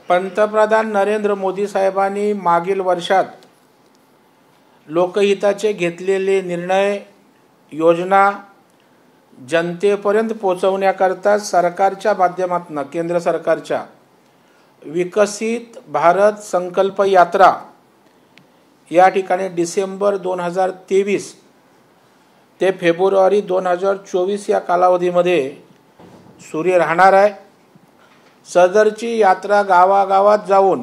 पंतप्रधान नरेंद्र मोदी साहेबांनी मागील वर्षात लोकहिताचे घेतलेले निर्णय योजना जनतेपर्यंत पोहोचवण्याकरता सरकारच्या माध्यमातून केंद्र सरकारच्या विकसित भारत संकल्प यात्रा या ठिकाणी डिसेंबर 2023 ते फेब्रुवारी 2024 या कालावधीमध्ये सुरू राहणार आहे। सदरची यात्रा गावागावात जाऊन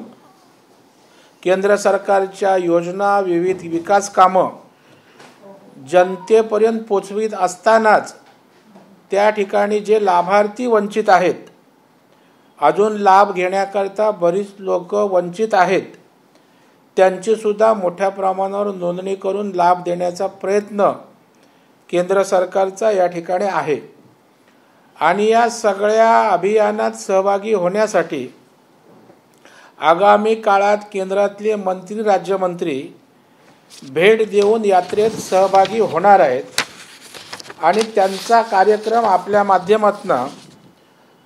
केंद्र सरकारच्या योजना विविध विकास कामं जनतेपर्यंत पोचवित असतानाच त्या ठिकाणी जे लाभार्थी वंचित आहेत, अजून लाभ घेण्याकरता बरीच लोक वंचित आहेत, त्यांची सुद्धा मोठ्या प्रमाणावर नोंदणी करून लाभ देण्याचा प्रयत्न केंद्र सरकारचा या ठिकाणी आहे। आणि या सगळ्या अभियानात सहभागी होण्यासाठी आगामी काळात केंद्रातले मंत्री राज्यमंत्री भेट देऊन यात्रेत सहभागी होणार आहेत आणि त्यांचा कार्यक्रम आपल्या माध्यमातून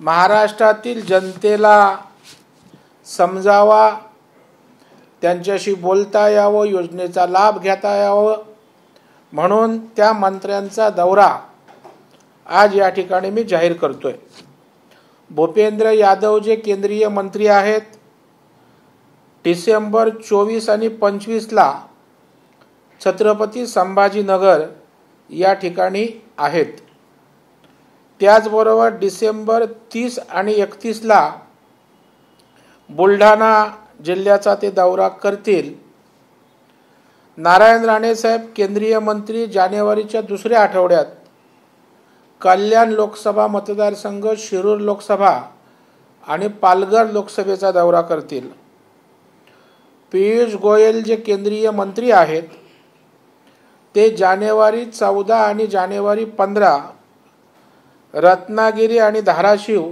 महाराष्ट्रातील जनतेला समजावा, त्यांच्याशी बोलता यावं, योजनेचा लाभ घेता यावं म्हणून त्या मंत्र्यांचा दौरा आज या ठिकाणी मी जाहीर करतोय। भूपेंद्र यादव जे केंद्रीय मंत्री आहेत, डिसेंबर 24 आणि 25 ला छत्रपती संभाजीनगर या ठिकाणी आहेत। त्याचबरोबर डिसेंबर 30 आणि 31 ला बुलढाणा जिल्ह्याचा ते दौरा करतील। नारायण राणे साहेब केंद्रीय मंत्री जानेवारीच्या दुसऱ्या आठवड्यात कल्याण लोकसभा मतदारसंघ, शिरूर लोकसभा आणि पालघर लोकसभेचा दौरा करतील। पीयूष गोयल जे केंद्रीय मंत्री आहेत ते जानेवारी 14 आणि जानेवारी 15 रत्नागिरी आणि धाराशिव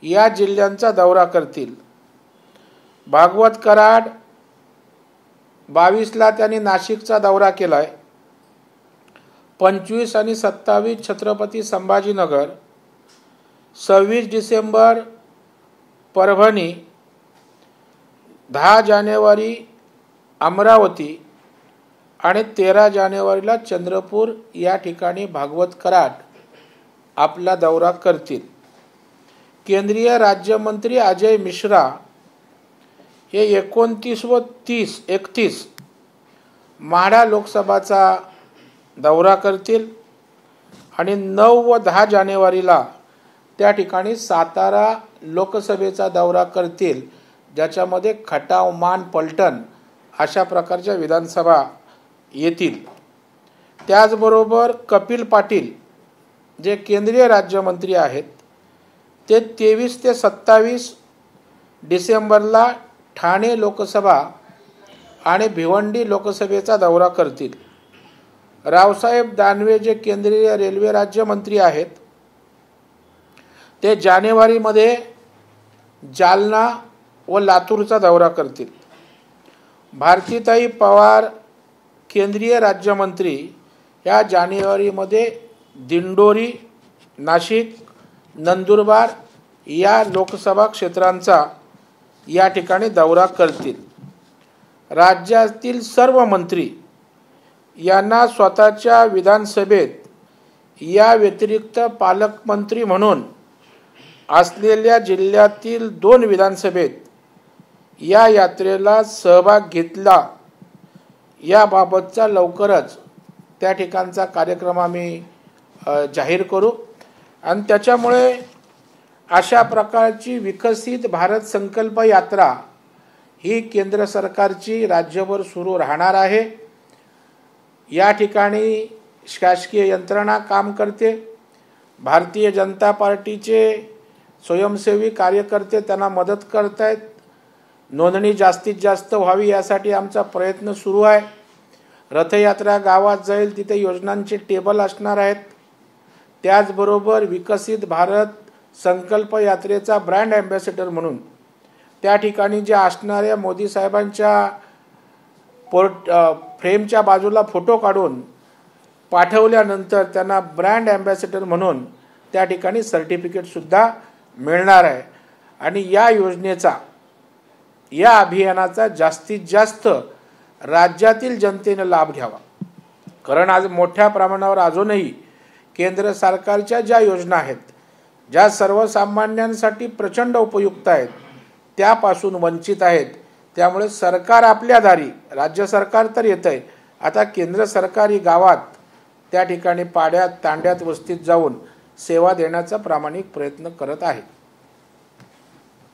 या जिल्ह्यांचा दौरा करतील। भागवत कराड 22 ला त्यांनी नाशिकचा दौरा केलाय। 25 आणि 27 छत्रपती संभाजीनगर, 26 डिसेंबर परभणी, 10 जानेवारी अमरावती आणि 13 जानेवारीला चंद्रपूर या ठिकाणी भागवत कराड आपला दौरा करतील। केंद्रीय राज्यमंत्री अजय मिश्रा हे 29 व 31 माढा लोकसभाचा दौरा करतील आणि 9 व 10 जानेवारीला त्या ठिकाणी सातारा लोकसभेचा दौरा करतील, ज्याच्यामध्ये खटाव, मान, पलटण अशा प्रकारच्या विधानसभा येतील। त्याचबरोबर कपिल पाटील जे केंद्रीय राज्यमंत्री आहेत ते 23 ते 27 डिसेंबरला ठाणे लोकसभा आणि भिवंडी लोकसभेचा दौरा करतील। रावसाहेब दानवे जे केंद्रीय रेल्वे राज्यमंत्री आहेत ते जानेवारीमध्ये जालना व लातूरचा दौरा करतील। भारतीताई पवार केंद्रीय राज्यमंत्री या जानेवारीमध्ये दिंडोरी, नाशिक, नंदुरबार या लोकसभा क्षेत्रांचा या ठिकाणी दौरा करतील। राज्यातील सर्व मंत्री यांना स्वतःच्या विधानसभेत या व्यतिरिक्त पालकमंत्री म्हणून असलेल्या जिल्ह्यातील 2 विधानसभेत या यात्रेला सहभाग घेतला याबाबतचा लवकरच त्या ठिकाणचा कार्यक्रम आम्ही जाहीर करू आणि त्याच्यामुळे अशा प्रकारची विकसित भारत संकल्प यात्रा ही केंद्र सरकारची राज्यभर सुरू राहणार आहे। या ठिकाणी शासकीय यंत्रणा काम करते, भारतीय जनता पार्टीचे स्वयंसेवी कार्यकर्ते त्यांना मदत करत आहेत। नोंदणी जास्तीत जास्त व्हावी यासाठी आमचा प्रयत्न सुरू आहे। रथयात्रा गावात जाईल, तिथे योजनांचे टेबल असणार आहेत। त्याचबरोबर विकसित भारत संकल्प यात्रेचा ब्रँड ॲम्बॅसेडर म्हणून त्या ठिकाणी जे असणाऱ्या मोदी साहेबांच्या फ्रेमच्या बाजूला फोटो काढून पाठवल्यानंतर त्यांना ब्रँड ॲम्बॅसेडर म्हणून त्या ठिकाणी सर्टिफिकेट सुद्धा मिळणार आहे। आणि या योजनेचा या अभियानाचा जास्तीत जास्त राज्यातील जनतेने लाभ घ्यावा। कारण आज मोठ्या प्रमाणावर अजूनही केंद्र सरकारच्या ज्या योजना आहेत, ज्या सर्वसामान्यांसाठी प्रचंड उपयुक्त आहेत, त्यापासून वंचित आहेत। त्यामुळे सरकार आपल्या दारी, राज्य सरकार तर येतंय, आता केंद्र सरकारी गावात त्या ठिकाणी पाड्यात तांड्यात वस्तीत जाऊन सेवा देण्याचा प्रामाणिक प्रयत्न करत आहे।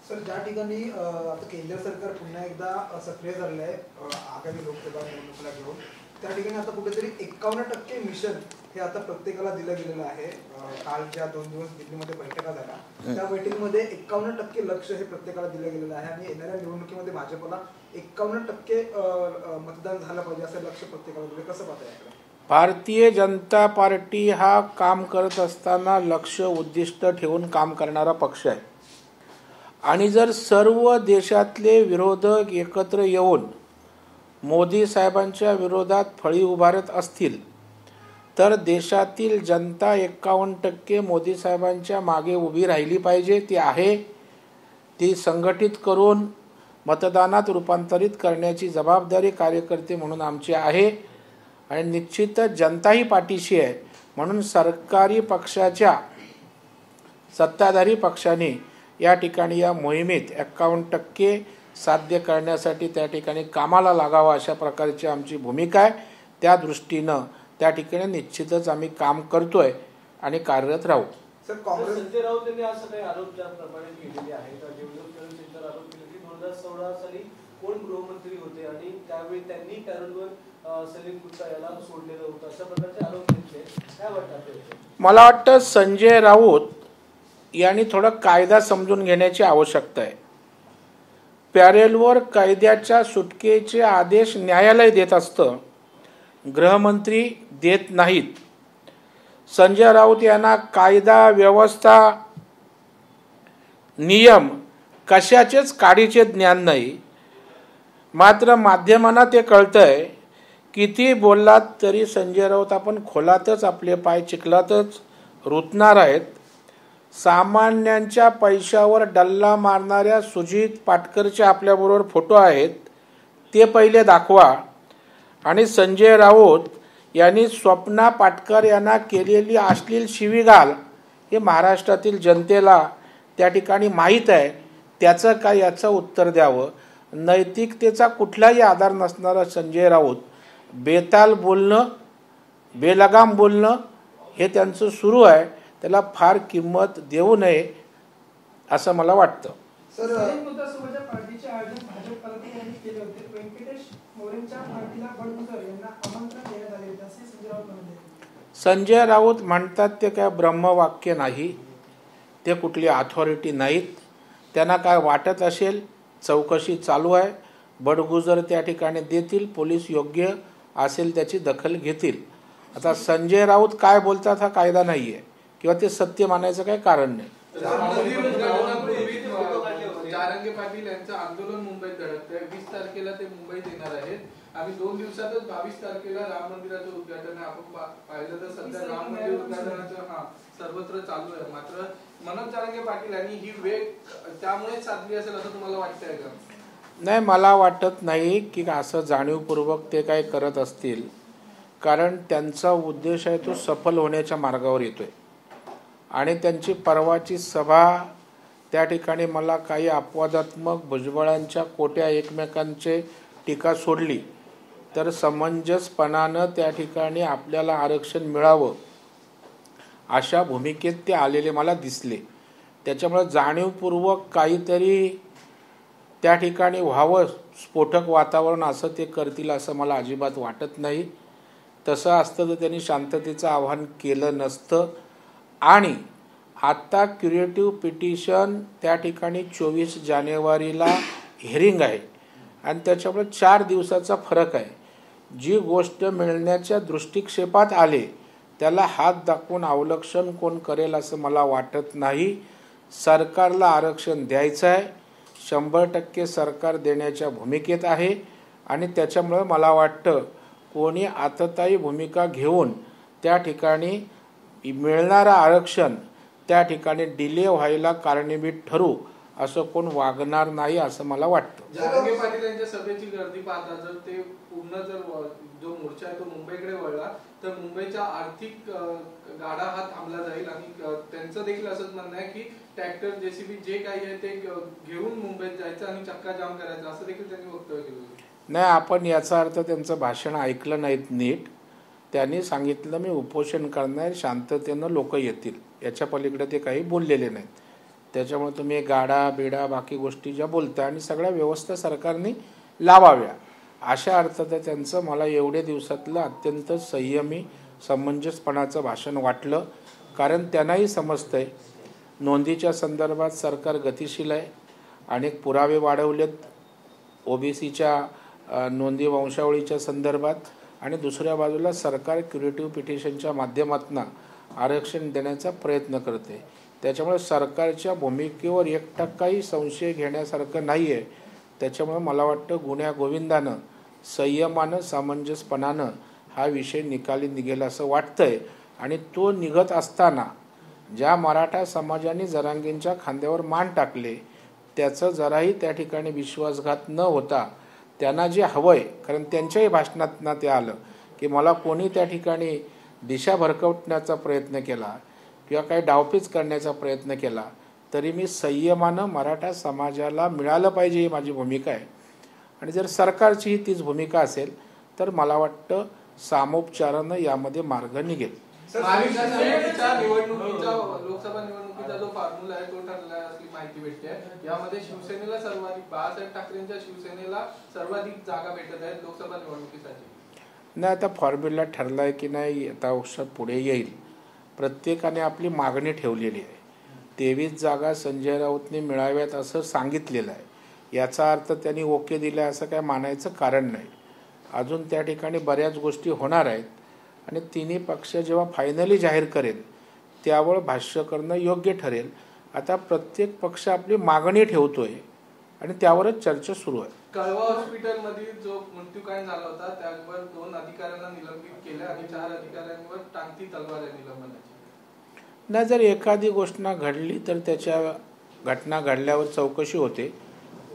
सर, ज्या ठिकाणी आता केंद्र सरकार पुन्हा एकदा सक्रिय झाले आहे आगामी लोकसभा निवडणुकीला घेऊन, त्या ठिकाणी आता कुठेतरी 51% मिशन हे आता प्रत्येकाला दिलं गेलेलं आहे। काल ज्या 2 दिवस दिल्लीमध्ये बैठका झाल्या, त्या बैठकीमध्ये 51% लक्ष हे प्रत्येकाला दिलं गेलेलं आहे आणि येणाऱ्या निवडणुकीमध्ये भाजपला 51% मतदान झालं पाहिजे असं लक्ष प्रत्येकाला दिलं। कसं पाहताय याकडे? भारतीय जनता पार्टी हा काम करत असताना लक्ष उद्दिष्ट ठेवून काम करणारा पक्ष आहे आणि जर सर्व देशातले विरोधक एकत्र येऊन मोदी साहेबांच्या विरोधात फळी उभारत असतील तर देशातील जनता 51% मोदी साहेबांच्या मागे उभी राहिली पाहिजे। ती आहे, ती संघटित करून मतदानात रूपांतरित करण्याची जबाबदारी कार्यकर्ते म्हणून आमची आहे आणि निश्चितच जनताही पाठीशी आहे। म्हणून सरकारी पक्षाच्या सत्ताधारी पक्षाने या ठिकाणी या मोहिमेत 51% साध्य करण्यासाठी त्या ठिकाणी कामाला लागावा अशा प्रकारची आमची भूमिका आहे। त्या दृष्टीनं त्या ठिकाणी निश्चितच आम्ही काम करतोय आणि कार्यरत राहू। सर, काँग्रेस संजय राऊत यांनी असं काही आरोप ज्याप्रमाणे केलेले आहेत, आरोप केले की 2016 साली कोण गृहमंत्री होते आणि त्यावेळी त्यांनी पॅरोलवर सलीम गुप्ता याला सोडलेलं होतं, अशा प्रकारचे आरोप केले। काय वाटतं? मला वाटतं संजय राऊत यांनी थोडा कायदा समजून घेण्याची आवश्यकता आहे। पॅरोलवर कायद्याच्या सुटकेचे आदेश न्यायालय देत असतं, गृहमंत्री देत नाहीत। संजय राऊत यांना कायदा व्यवस्था नियम कशाचेच काडीचे ज्ञान नाही, मात्र माध्यमांना ते कळतंय। किती बोललात तरी संजय राऊत आपण खोलातच आपले पाय चिखलातच रुतणार आहेत। सामान्यांच्या पैशावर डल्ला मारणाऱ्या सुजित पाटकरचे आपल्याबरोबर फोटो आहेत, ते पहिले दाखवा। आणि संजय राऊत यांनी स्वप्ना पाटकर यांना केलेली अश्लील शिवीगाळ हे महाराष्ट्रातील जनतेला त्या ठिकाणी माहीत आहे, त्याचं काय याचं उत्तर द्यावं। नैतिकतेचा कुठलाही आधार नसणारा संजय राऊत बेताल बोलणं, बेलगाम बोलणं हे त्यांचं सुरू आहे, त्याला फार किंमत देऊ नये असं मला वाटतं। संजय राऊत म्हणतात ते काय ब्रह्मवाक्य नाही, ते कुठली अथॉरिटी नाहीत। त्यांना काय वाटत असेल, चौकशी चालू आहे, बडगुजर त्या ठिकाणी देतील, पोलीस योग्य असेल त्याची दखल घेतील। आता संजय राऊत काय बोलतात हा कायदा नाही आहे किंवा ते सत्य मानायचं काही कारण नाही। जारंगे पाटील यांचं आंदोलन मुंबईत धडकतंय, 20 तारखेला ते मुंबईत येणार आहेत आणि 2 दिवसातच 22 तारखेला राम मंदिराचं उद्घाटन आहे। आपण पाहिलं तर सध्या राम मंदिर उद्घाटनाचं सर्वत्र चालू आहे, मात्र मनोज जारंगे पाटील यांनी ही वेळ त्यामुळे साधली असेल असं तुम्हाला वाटतंय का? नाही, मला वाटत नाही की असं जाणीवपूर्वक ते काय करत असतील, कारण त्यांचा उद्देश आहे तो सफल होण्याच्या मार्गावर येतोय आणि त्यांची परवाची सभा त्या ठिकाणी मला काही अपवादात्मक भुजबळांच्या कोट्या एकमेकांचे टीका सोडली तर समंजसपणानं त्या ठिकाणी आपल्याला आरक्षण मिळावं अशा भूमिकेत ते आलेले मला दिसले। त्याच्यामुळे जाणीवपूर्वक काहीतरी त्या ठिकाणी व्हावं, स्फोटक वातावरण असं ते करतील असं मला अजिबात वाटत नाही। तसं असतं तर त्यांनी शांततेचं आवाहन केलं नसतं। आणि आता क्युरेटिव्ह पिटिशन त्या ठिकाणी 24 जानेवारीला हिअरिंग आहे आणि त्याच्यामुळे 4 दिवसाचा फरक आहे। जी गोष्ट मिळण्याच्या दृष्टिक्षेपात आले त्याला हात दाखवून अवलक्षण कोण करेल असं मला वाटत नाही। सरकारला आरक्षण द्यायचं आहे, 100% सरकार देण्याच्या भूमिकेत आहे आणि त्याच्यामुळे मला वाटतं कोणी आततायी भूमिका घेऊन त्या ठिकाणी मिळणारं आरक्षण त्या ठिकाणी डिले व्हायला कारणीभूत ठरू असं कोण वागणार नाही असं मला वाटतं. जरांगे पाटील यांच्या सभेची गर्दी पाहता जर ते पूर्ण जो मोर्चा आहे तो मुंबईकडे वळला तर मुंबईचा आर्थिक गाडा हा थांबला जाईल आणि त्यांचं देखील असंच म्हणणं आहे की ट्रॅक्टर जेसीबी जे काही आहे ते घेऊन मुंबईत जायचं आणि चक्का जाम करायचा असं देखील त्यांनी वक्तव्य केलं. नाही, आपण याचा अर्थ त्यांचं भाषण ऐकलं नाहीत नीट. त्यांनी सांगितलं मी उपोषण करणार, शांततेनं लोक येतील, याच्या पलीकडे ते काही बोललेले नाहीत. त्याच्यामुळे तुम्ही गाडा बिडा बाकी गोष्टी ज्या बोलता आणि सगळ्या व्यवस्था सरकारने लावाव्या अशा अर्थात त्यांचं मला एवढ्या दिवसातलं अत्यंत संयमी समंजसपणाचं भाषण वाटलं. कारण त्यांनाही समजतंय नोंदीच्या संदर्भात सरकार गतिशील आहे, अनेक पुरावे वाढवलेत ओबीसीच्या नोंदी वंशावळीच्या संदर्भात, आणि दुसऱ्या बाजूला सरकार क्युरेटिव्ह पिटिशनच्या माध्यमातून आरक्षण देण्याचा प्रयत्न करते. त्याच्यामुळे सरकारच्या भूमिकेवर 1%ही संशय घेण्यासारखं नाही आहे. त्याच्यामुळे मला वाटतं गुण्या गोविंदानं संयमानं सामंजस्यपणानं हा विषय निकाली निघेल असं वाटतंय. आणि तो निघत असताना ज्या मराठा समाजाने जरांगेंच्या खांद्यावर मान टाकले त्याचं जराही त्या ठिकाणी विश्वासघात न होता त्यांना जे हवंय, कारण त्यांच्याही भाषणात ते आलं की मला कोणी त्या ठिकाणी दिशा भरकवण्याचा प्रयत्न केला किंवा काही डावपेच करण्याचा प्रयत्न केला तरी मी संयमानं मराठा समाजाला मिळालं पाहिजे ही माझी भूमिका आहे. आणि जर सरकारचीही तीच भूमिका असेल तर मला वाटतं सामोपचारानं यामध्ये मार्ग निघेल. लोकसभा निवडणुकीचा जो फॉर्म्युला आहे तो ठरला असली माहिती भेटते. यामध्ये शिवसेनेला सर्वाधिक बाळासाहेब ठाकरेंच्या शिवसेनेला सर्वाधिक जागा भेटत आहेत लोकसभा निवडणुकीसाठी. नाही, आता फॉर्म्युला ठरलाय की नाही आता औषध पुढे येईल. प्रत्येकाने आपली मागणी ठेवलेली आहे. 23 जागा संजय राऊतने मिळाव्यात असं सांगितलेलं आहे. याचा अर्थ त्यांनी ओके दिला असं काय मानायचं कारण नाही. अजून त्या ठिकाणी बऱ्याच गोष्टी होणार आहेत आणि तिन्ही पक्ष जेव्हा फायनली जाहीर करेल त्यावर भाष्य करणं योग्य ठरेल. आता प्रत्येक पक्ष आपली मागणी ठेवतोय आणि त्यावरच चर्चा सुरू आहे. कळवा हॉस्पिटलमध्ये जो मृत्यूकांड झाला होता त्यावर 2 अधिकाऱ्यांना निलंबित केले आणि 4 अधिकाऱ्यांवर टांगती तलवार आहे निलंबनाची. नाही, जर एखादी घटना घडली तर त्याच्या घटना घडल्यावर चौकशी होते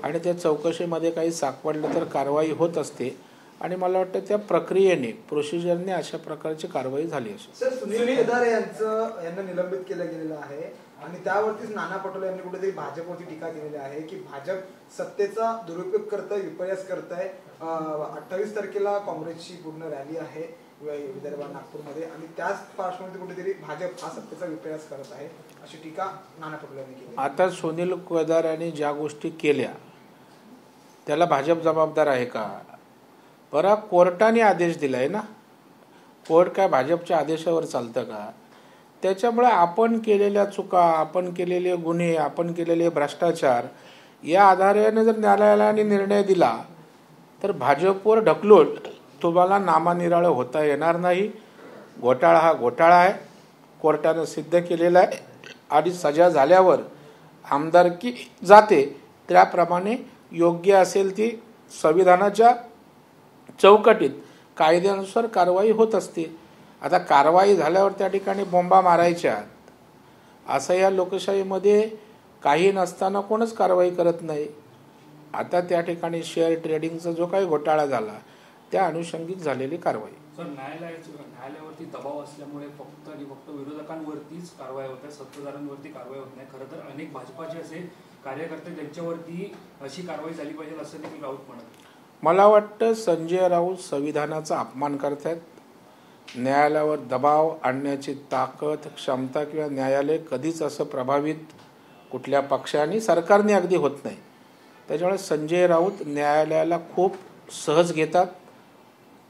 आणि त्या चौकशीमध्ये काही सापडलं तर कारवाई होत असते. आणि मला वाटतं त्या प्रक्रियेने प्रोसिजरने अशा प्रकारची कारवाई झाली असेल. सर, सुनील केदारे यांना निलंबित केलं गेलेलं आहे आणि त्यावरतीच नाना पटोले यांनी कुठेतरी भाजपवरती टीका केलेली आहे की भाजप सत्तेचा दुरुपयोग करतंय, विपर्यास करतंय. 28 तारखेला काँग्रेसची पूर्ण रॅली आहे विदर्भात नागपूरमध्ये आणि त्याच पार्श्वभूमीवर कुठेतरी भाजप हा सत्तेचा विपर्यास करत आहे अशी टीका नाना पटोले यांनी केली. आता सुनील केदारे ज्या गोष्टी केल्या त्याला भाजप जबाबदार आहे का? बरं, कोर्टाने आदेश दिलाय ना. कोर्ट काय भाजपच्या आदेशावर चालतं का? त्याच्यामुळे आपण केलेल्या चुका, आपण केलेले गुन्हे, आपण केलेले भ्रष्टाचार या आधाराने जर न्यायालयाने निर्णय दिला तर भाजपवर ढकलून तुम्हाला नामानिराळं होता येणार नाही. घोटाळा हा घोटाळा आहे, कोर्टानं सिद्ध केलेला आहे आणि सजा झाल्यावर आमदारकी जाते. त्याप्रमाणे योग्य असेल ती संविधानाच्या चौकटीत कायद्यानुसार कारवाई होत असते. आता कारवाई झाल्यावर त्या ठिकाणी बोंबा मारायच्या असं या लोकशाहीमध्ये काही नसताना कोणच कारवाई करत नाही. आता त्या ठिकाणी शेअर ट्रेडिंगचा जो काही घोटाळा झाला त्या अनुषंगिक झालेली कारवाई. सर, न्यायालयावरती दबाव असल्यामुळे फक्त आणि फक्त विरोधकांवरतीच कारवाई होत आहे, सत्ताधाऱ्यांवरती कारवाई होत नाही. खरं तर अनेक भाजपाचे असे कार्यकर्ते त्यांच्यावरती अशी कारवाई झाली पाहिजे असं देखील राऊत म्हणत. मला वाटतं संजय राऊत संविधानाचा अपमान करतायत. न्यायालयावर दबाव आणण्याची ताकद, क्षमता किंवा न्यायालय कधीच असं प्रभावित कुठल्या पक्षाने सरकारने अगदी होत नाही. त्याच्यामुळे संजय राऊत न्यायालयाला खूप सहज घेतात.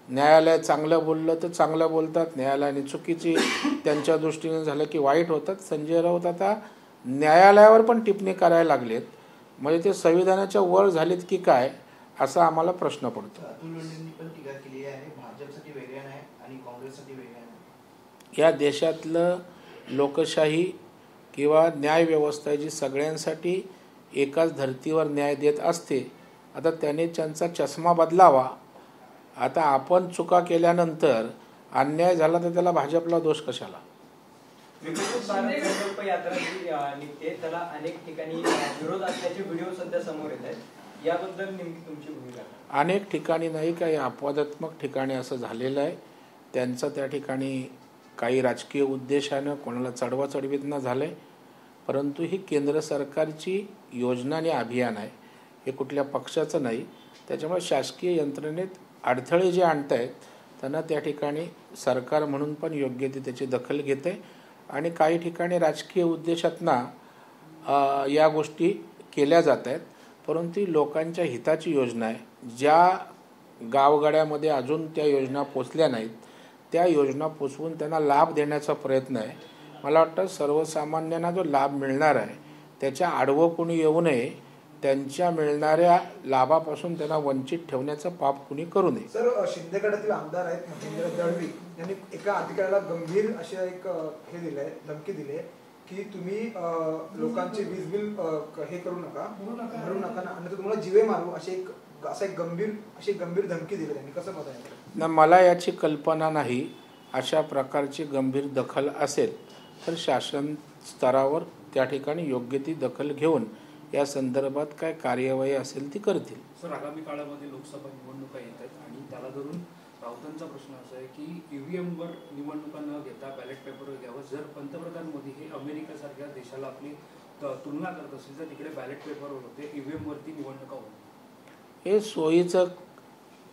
न्यायालय चांगलं बोललं तर चांगलं बोलतात, न्यायालयाने चुकीची त्यांच्या दृष्टीने झालं की वाईट होतात. संजय राऊत आता न्यायालयावर पण टिप्पणी करायला लागलेत. म्हणजे ते संविधानाच्या वर झालेत की काय असा आम्हाला प्रश्न पडतो. या देशातलं लोकशाही किंवा न्यायव्यवस्था जी सगळ्यांसाठी एकाच धर्तीवर न्याय देत असते. आता त्याने त्यांचा चष्मा बदलावा. आता आपण चुका केल्यानंतर अन्याय झाला तर त्याला भाजपला दोष कशाला? विकसित भारत संकल्प यात्रा जी निघते त्याला अनेक ठिकाणी विरोध असल्याचे व्हिडिओ सध्या समोर येत आहेत, याबद्दल नेमकी तुमची भूमिका? अनेक ठिकाणी नाही, काही अपवादात्मक ठिकाणी असं झालेलं आहे. त्यांचं त्या ठिकाणी काही राजकीय उद्देशानं कोणाला चढवाचढवीत झालं आहे, परंतु ही केंद्र सरकारची योजना आणि अभियान आहे, हे कुठल्या पक्षाचं नाही. त्याच्यामुळे शासकीय यंत्रणेत अडथळे जे आणत आहेत त्यांना त्या ठिकाणी सरकार म्हणून पण योग्य ती त्याची दखल घेते आणि काही ठिकाणी राजकीय उद्देशातनं या गोष्टी केल्या जात आहेत. परंतु लोकांच्या हिताची योजना आहे. ज्या गावगाड्यामध्ये अजून त्या योजना पोचल्या नाहीत त्या योजना पोचवून त्यांना लाभ देण्याचा प्रयत्न आहे. मला वाटतं सर्वसामान्यांना जो लाभ मिळणार आहे त्याच्या आडवं कोणी येऊ नये, त्यांच्या मिळणाऱ्या लाभापासून त्यांना वंचित ठेवण्याचं पाप कुणी करू नये. सर, शिंदे गटातील आमदार आहेत महेंद्र दळवी यांनी एका अधिकाऱ्याला गंभीर अशा एक हे दिलंय, धमकी दिली आहे की तुम्ही लोकांचे वीज बिल हे करू नका, भरू नका आणि तुम्हाला जीवे मारू अशी गंभीर धमकी दिली त्यांनी. कसं मत आहे? ना, मला याची कल्पना नाही. अशा प्रकारची गंभीर दखल असेल तर शासन स्तरावर त्या ठिकाणी योग्य ती दखल घेऊन या संदर्भात काय कार्यवाही असेल ती करतील. सर, आगामी काळामध्ये लोकसभा निवडणुका येत आहेत आणि त्याला धरून राऊतांचा प्रश्न असा आहे की ईव्हीएमवर निवडणुका न घेता बॅलेट पेपरवर घ्यावं. जर पंतप्रधान मोदी हे अमेरिकेसारख्या देशाला आपली तुलना करत असेल तर तिकडे बॅलेट पेपरवर होते, ईव्हीएमवरती निवडणुका होते. हे सोयीचं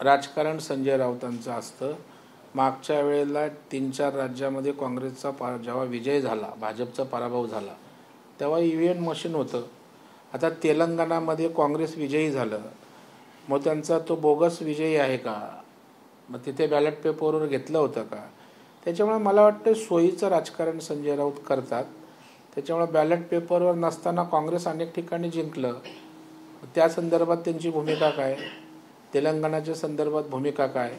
राजकारण संजय राऊतांचं असतं. मागच्या वेळेला 3-4 राज्यामध्ये काँग्रेसचा जेव्हा विजय झाला, भाजपचा पराभव झाला, तेव्हा ईव्हीएम मशीन होतं. आता तेलंगणामध्ये काँग्रेस विजयी झालं, मग त्यांचा तो बोगस विजयी आहे का? मग तिथे बॅलेट पेपरवर घेतलं होतं का? त्याच्यामुळे मला वाटतं सोयीचं राजकारण संजय राऊत करतात. त्याच्यामुळे बॅलेट पेपरवर नसताना काँग्रेस अनेक ठिकाणी जिंकलं. त्या संदर्भात त्यांची भूमिका काय? तेलंगणाच्या संदर्भात भूमिका काय?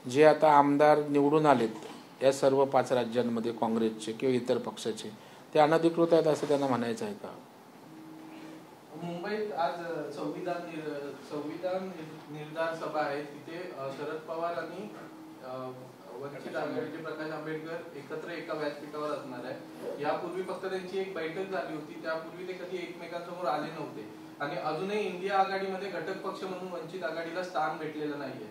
जे आता आमदार निवडून आलेत या सर्व 5 राज्यांमध्ये काँग्रेसचे किंवा इतर पक्षाचे, ते अनधिकृत आहेत असं त्यांना म्हणायचं आहे का? मुंबईत आज संविधान निर्धार सभा आहे. तिथे शरद पवार आणि वंचित आघाडीचे प्रकाश आंबेडकर एकत्र एका व्यासपीठावर असणार आहे. यापूर्वी फक्त त्यांची एक बैठक झाली होती, त्यापूर्वी ते कधी एकमेकांसमोर आले नव्हते आणि अजूनही इंडिया आघाडीमध्ये घटक पक्ष म्हणून वंचित आघाडीला स्थान भेटलेलं नाहीये.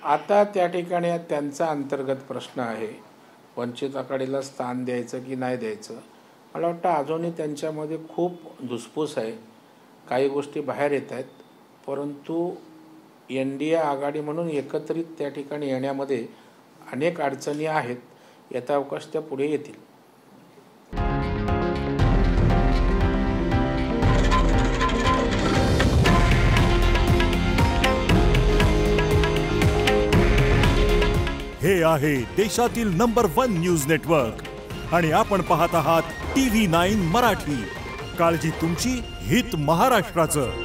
आता त्या ठिकाणी त्यांचा अंतर्गत प्रश्न आहे, वंचित आघाडीला स्थान द्यायचं की नाही द्यायचं. मला वाटतं अजूनही त्यांच्यामध्ये खूप धुसफूस आहे, काही गोष्टी बाहेर येत आहेत. परंतु NDA आघाडी म्हणून एकत्रित त्या ठिकाणी येण्यामध्ये अनेक अडचणी आहेत. यथावकाश त्या पुढे येतील. हे आहे देशातील नंबर 1 न्यूज नेटवर्क आणि आपण पाहत आहात TV9 मराठी. काळजी तुमची, हित महाराष्ट्राचं.